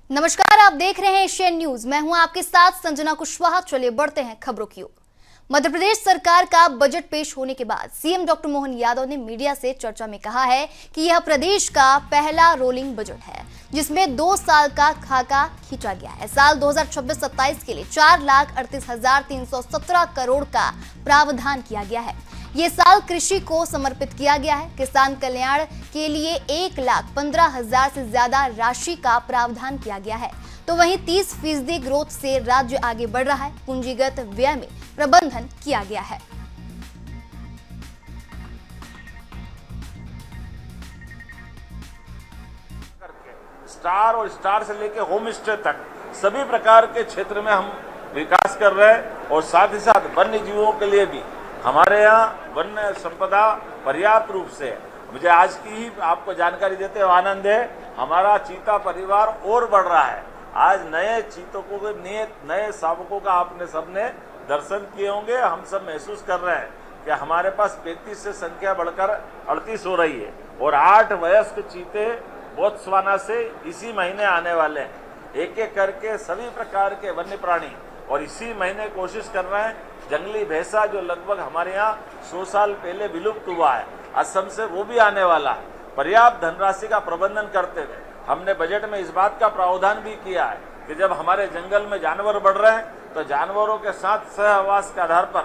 नमस्कार, आप देख रहे हैं एशियन न्यूज। मैं हूं आपके साथ संजना कुशवाहा। चलिए बढ़ते हैं खबरों की ओर। मध्य प्रदेश सरकार का बजट पेश होने के बाद सीएम डॉक्टर मोहन यादव ने मीडिया से चर्चा में कहा है कि यह प्रदेश का पहला रोलिंग बजट है जिसमें 2 साल का खाका खींचा गया है। साल 2026-27 के लिए 4,38,317 करोड़ का प्रावधान किया गया है। ये साल कृषि को समर्पित किया गया है। किसान कल्याण के लिए 1,15,000 से ज्यादा राशि का प्रावधान किया गया है। तो वहीं 30% ग्रोथ से राज्य आगे बढ़ रहा है। पूंजीगत व्यय में प्रबंधन किया गया है। स्टार और स्टार से लेकर होम स्टे तक सभी प्रकार के क्षेत्र में हम विकास कर रहे हैं और साथ ही साथ वन्य जीवों के लिए भी हमारे यहाँ वन्य संपदा पर्याप्त रूप से है। मुझे आज की ही आपको जानकारी देते हुए आनंद है, हमारा चीता परिवार और बढ़ रहा है। आज नए चीतकों के नए शावकों का आपने सबने दर्शन किए होंगे। हम सब महसूस कर रहे हैं कि हमारे पास 35 से संख्या बढ़कर 38 हो रही है और 8 वयस्क चीते बोत्सवाना से इसी महीने आने वाले हैं। एक एक करके सभी प्रकार के वन्य प्राणी और इसी महीने कोशिश कर रहे हैं। जंगली भैंसा जो लगभग हमारे यहाँ 100 साल पहले विलुप्त हुआ है, असम से वो भी आने वाला है। पर्याप्त धनराशि का प्रबंधन करते हुए हमने बजट में इस बात का प्रावधान भी किया है कि जब हमारे जंगल में जानवर बढ़ रहे हैं तो जानवरों के साथ सहवास के आधार पर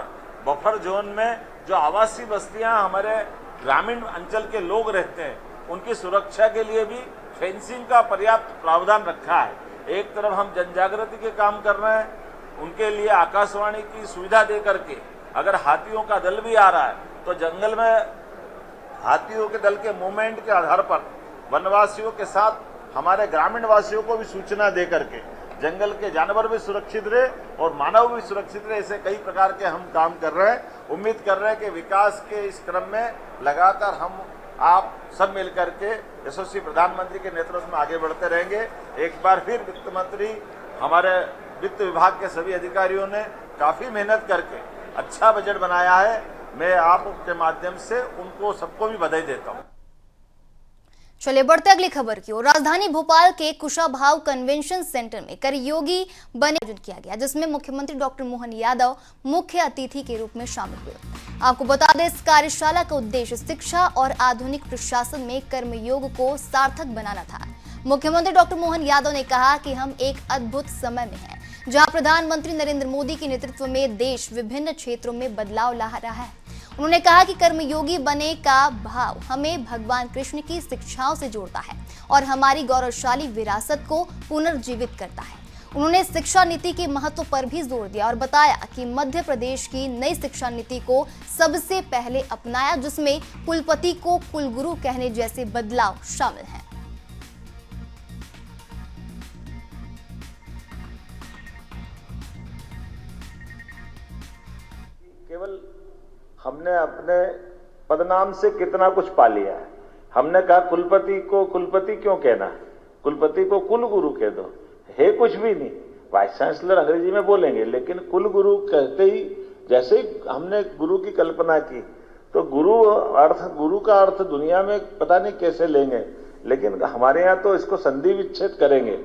बफर जोन में जो आवासीय बस्तियां हमारे ग्रामीण अंचल के लोग रहते हैं उनकी सुरक्षा के लिए भी फेंसिंग का पर्याप्त प्रावधान रखा है। एक तरफ हम जनजागृति के काम कर रहे हैं, उनके लिए आकाशवाणी की सुविधा दे करके अगर हाथियों का दल भी आ रहा है तो जंगल में हाथियों के दल के मूवमेंट के आधार पर वनवासियों के साथ हमारे ग्रामीण वासियों को भी सूचना दे करके जंगल के जानवर भी सुरक्षित रहे और मानव भी सुरक्षित रहे। ऐसे कई प्रकार के हम काम कर रहे हैं। उम्मीद कर रहे हैं कि विकास के इस क्रम में लगातार हम आप सब मिलकर के यशस्वी प्रधानमंत्री के नेतृत्व में आगे बढ़ते रहेंगे। एक बार फिर वित्त मंत्री हमारे वित्त विभाग के सभी अधिकारियों ने काफी मेहनत करके अच्छा बजट बनाया है। मैं आपके माध्यम से उनको सबको भी बधाई देता हूं। चलिए बढ़ते अगली खबर की ओर। राजधानी भोपाल के कुशाभाऊ कन्वेंशन सेंटर में करयोगी बने आयोजन किया गया जिसमें मुख्यमंत्री डॉक्टर मोहन यादव मुख्य अतिथि के रूप में शामिल हुए। आपको बता दें, इस कार्यशाला का उद्देश्य शिक्षा और आधुनिक प्रशासन में कर्मयोग को सार्थक बनाना था। मुख्यमंत्री डॉक्टर मोहन यादव ने कहा कि हम एक अद्भुत समय में हैं जहां प्रधानमंत्री नरेंद्र मोदी के नेतृत्व में देश विभिन्न क्षेत्रों में बदलाव ला रहा है। उन्होंने कहा कि कर्मयोगी बने का भाव हमें भगवान कृष्ण की शिक्षाओं से जोड़ता है और हमारी गौरवशाली विरासत को पुनर्जीवित करता है। उन्होंने शिक्षा नीति के महत्व पर भी जोर दिया और बताया कि मध्य प्रदेश की नई शिक्षा नीति को सबसे पहले अपनाया जिसमें कुलपति को कुलगुरु कहने जैसे बदलाव शामिल हैं। केवल हमने अपने पदनाम से कितना कुछ पा लिया है। हमने कहा कुलपति को कुलपति क्यों कहना, कुलपति को कुलगुरु कह दो। है कुछ भी नहीं, वाइस चांसलर अंग्रेजी में बोलेंगे, लेकिन कुलगुरु कहते ही जैसे ही हमने गुरु की कल्पना की तो गुरु का अर्थ दुनिया में पता नहीं कैसे लेंगे, लेकिन हमारे यहाँ तो इसको संधि विच्छेद करेंगे।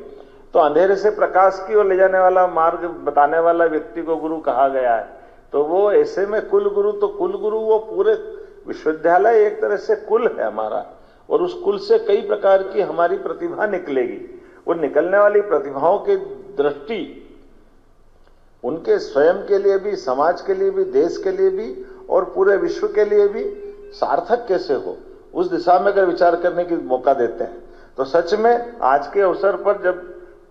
तो अंधेरे से प्रकाश की ओर ले जाने वाला मार्ग बताने वाला व्यक्ति को गुरु कहा गया है। तो वो ऐसे में कुलगुरु, तो कुलगुरु वो पूरे विश्वविद्यालय एक तरह से कुल है हमारा, और उस कुल से कई प्रकार की हमारी प्रतिभा निकलेगी। वो निकलने वाली प्रतिभाओं की दृष्टि उनके स्वयं के लिए भी, समाज के लिए भी, देश के लिए भी और पूरे विश्व के लिए भी सार्थक कैसे हो, उस दिशा में अगर विचार करने की मौका देते हैं तो सच में आज के अवसर पर जब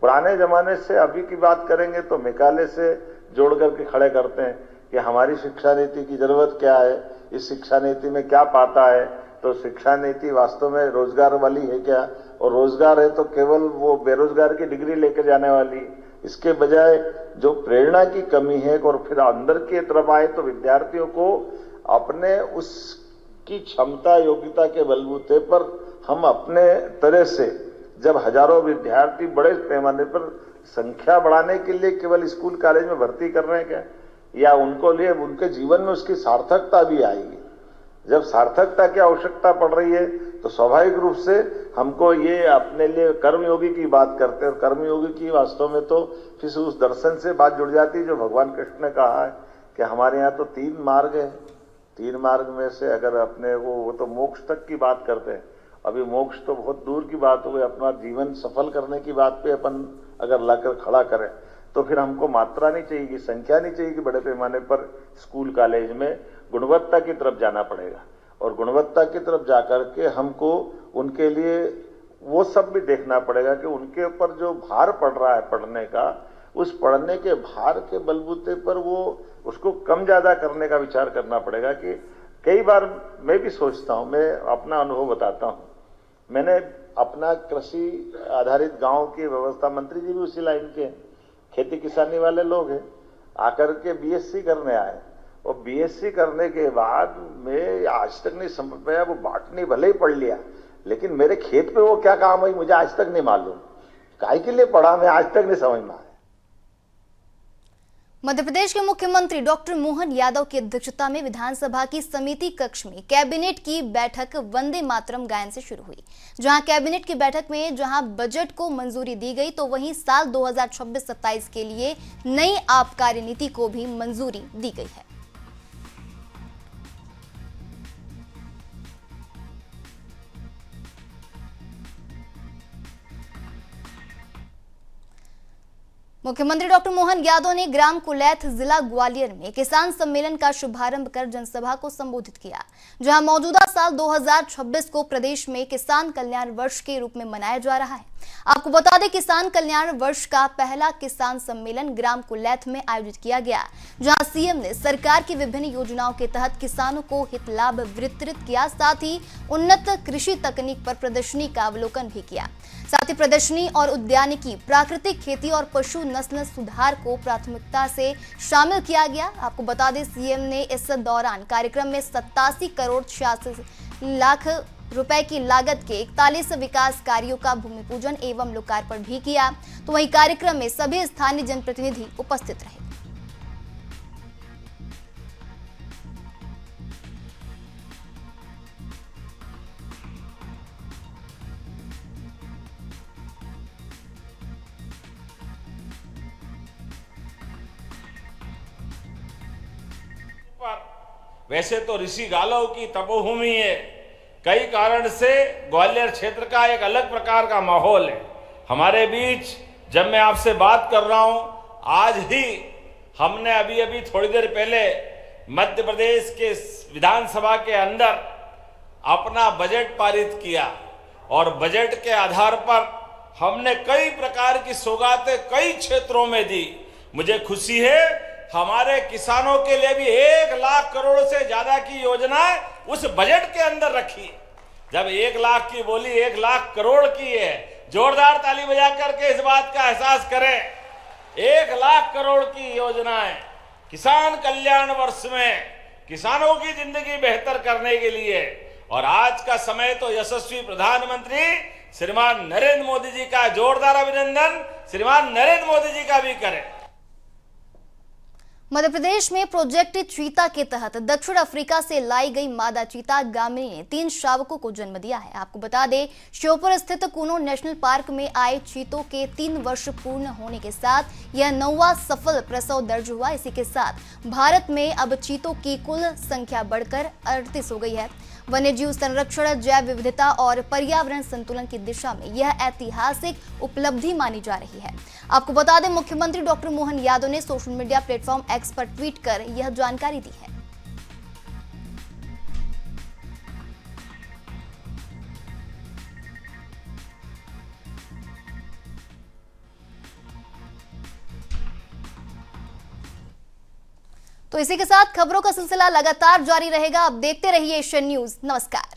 पुराने जमाने से अभी की बात करेंगे तो मिकाले से जोड़ करके खड़े करते हैं कि हमारी शिक्षा नीति की जरूरत क्या है, इस शिक्षा नीति में क्या पाता है। तो शिक्षा नीति वास्तव में रोजगार वाली है क्या, और रोजगार है तो केवल वो बेरोजगार की डिग्री लेकर जाने वाली, इसके बजाय जो प्रेरणा की कमी है और फिर अंदर की तरफ आए तो विद्यार्थियों को अपने उसकी क्षमता योग्यता के बलबूते पर हम अपने तरह से जब हजारों विद्यार्थी बड़े पैमाने पर संख्या बढ़ाने के लिए केवल स्कूल कॉलेज में भर्ती कर रहे हैं क्या, या उनको लिए उनके जीवन में उसकी सार्थकता भी आएगी। जब सार्थकता की आवश्यकता पड़ रही है तो स्वाभाविक रूप से हमको ये अपने लिए कर्मयोगी की बात करते हैं, और कर्मयोगी की वास्तव में तो फिर उस दर्शन से बात जुड़ जाती है जो भगवान कृष्ण ने कहा है कि हमारे यहाँ तो 3 मार्ग है, 3 मार्ग में से अगर अपने को वो तो मोक्ष तक की बात करते हैं। अभी मोक्ष तो बहुत दूर की बात हो गई, अपना जीवन सफल करने की बात पे अपन अगर लाकर खड़ा करें तो फिर हमको मात्रा नहीं चाहिए, संख्या नहीं चाहिए कि बड़े पैमाने पर स्कूल कॉलेज में गुणवत्ता की तरफ जाना पड़ेगा, और गुणवत्ता की तरफ जाकर के हमको उनके लिए वो सब भी देखना पड़ेगा कि उनके ऊपर जो भार पड़ रहा है पढ़ने का, उस पढ़ने के भार के बलबूते पर वो उसको कम ज्यादा करने का विचार करना पड़ेगा। कि कई बार मैं भी सोचता हूं, मैं अपना अनुभव बताता हूं, मैंने अपना कृषि आधारित गांव की व्यवस्था, मंत्री जी भी उसी लाइन के हैं, खेती किसानी वाले लोग हैं, आकर के बीएससी करने आए, और बीएससी करने के बाद मैं आज तक नहीं समझ पाया, वो बॉटनी भले ही पढ़ लिया लेकिन मेरे खेत पे वो क्या काम है मुझे आज तक नहीं मालूम, काहे के लिए पढ़ा मैं आज तक नहीं समझ में आया। मध्य प्रदेश के मुख्यमंत्री डॉक्टर मोहन यादव की अध्यक्षता में विधानसभा की समिति कक्ष में कैबिनेट की बैठक वंदे मातरम गायन से शुरू हुई। जहां कैबिनेट की बैठक में जहां बजट को मंजूरी दी गई तो वहीं साल 2026-27 के लिए नई आबकारी नीति को भी मंजूरी दी गई है। मुख्यमंत्री डॉक्टर मोहन यादव ने ग्राम कुलैथ जिला ग्वालियर में किसान सम्मेलन का शुभारंभ कर जनसभा को संबोधित किया, जहां मौजूदा साल 2026 को प्रदेश में किसान कल्याण वर्ष के रूप में मनाया जा रहा है। आपको बता दें, किसान कल्याण वर्ष का पहला किसान सम्मेलन ग्राम कुलैथ में आयोजित किया गया, जहां सीएम ने सरकार की विभिन्न योजनाओं के तहत किसानों को हित लाभ वितरित किया। साथ ही उन्नत कृषि तकनीक पर प्रदर्शनी का अवलोकन भी किया। साथ ही प्रदर्शनी और उद्यानिकी, प्राकृतिक खेती और पशु नस्ल सुधार को प्राथमिकता से शामिल किया गया। आपको बता दें, सीएम ने इस दौरान कार्यक्रम में 87 करोड़ 86 लाख रुपए की लागत के 41 विकास कार्यों का भूमि पूजन एवं लोकार्पण भी किया। तो वहीं कार्यक्रम में सभी स्थानीय जनप्रतिनिधि उपस्थित रहे। वैसे तो ऋषि गालव की तपोभूमि है, कई कारण से ग्वालियर क्षेत्र का एक अलग प्रकार का माहौल है। हमारे बीच जब मैं आपसे बात कर रहा हूं, आज ही हमने अभी थोड़ी देर पहले मध्य प्रदेश के विधानसभा के अंदर अपना बजट पारित किया, और बजट के आधार पर हमने कई प्रकार की सौगातें कई क्षेत्रों में दी। मुझे खुशी है, हमारे किसानों के लिए भी 1 लाख करोड़ से ज्यादा की योजनाएं उस बजट के अंदर रखी। जब 1 लाख की बोली 1 लाख करोड़ की है, जोरदार ताली बजा करके इस बात का एहसास करें। 1 लाख करोड़ की योजनाएं किसान कल्याण वर्ष में किसानों की जिंदगी बेहतर करने के लिए। और आज का समय तो यशस्वी प्रधानमंत्री श्रीमान नरेंद्र मोदी जी का जोरदार अभिनंदन श्रीमान नरेंद्र मोदी जी का भी करें। मध्य प्रदेश में प्रोजेक्ट चीता के तहत दक्षिण अफ्रीका से लाई गई मादा चीता गामिनी ने 3 शावकों को जन्म दिया है। आपको बता दें, श्योपुर स्थित कूनो नेशनल पार्क में आए चीतों के 3 वर्ष पूर्ण होने के साथ यह 9वां सफल प्रसव दर्ज हुआ। इसी के साथ भारत में अब चीतों की कुल संख्या बढ़कर 38 हो गई है। वन्यजीव संरक्षण, जैव विविधता और पर्यावरण संतुलन की दिशा में यह ऐतिहासिक उपलब्धि मानी जा रही है। आपको बता दें, मुख्यमंत्री डॉक्टर मोहन यादव ने सोशल मीडिया प्लेटफॉर्म एक्स पर ट्वीट कर यह जानकारी दी है। तो इसी के साथ खबरों का सिलसिला लगातार जारी रहेगा। अब देखते रहिए एशियन न्यूज। नमस्कार।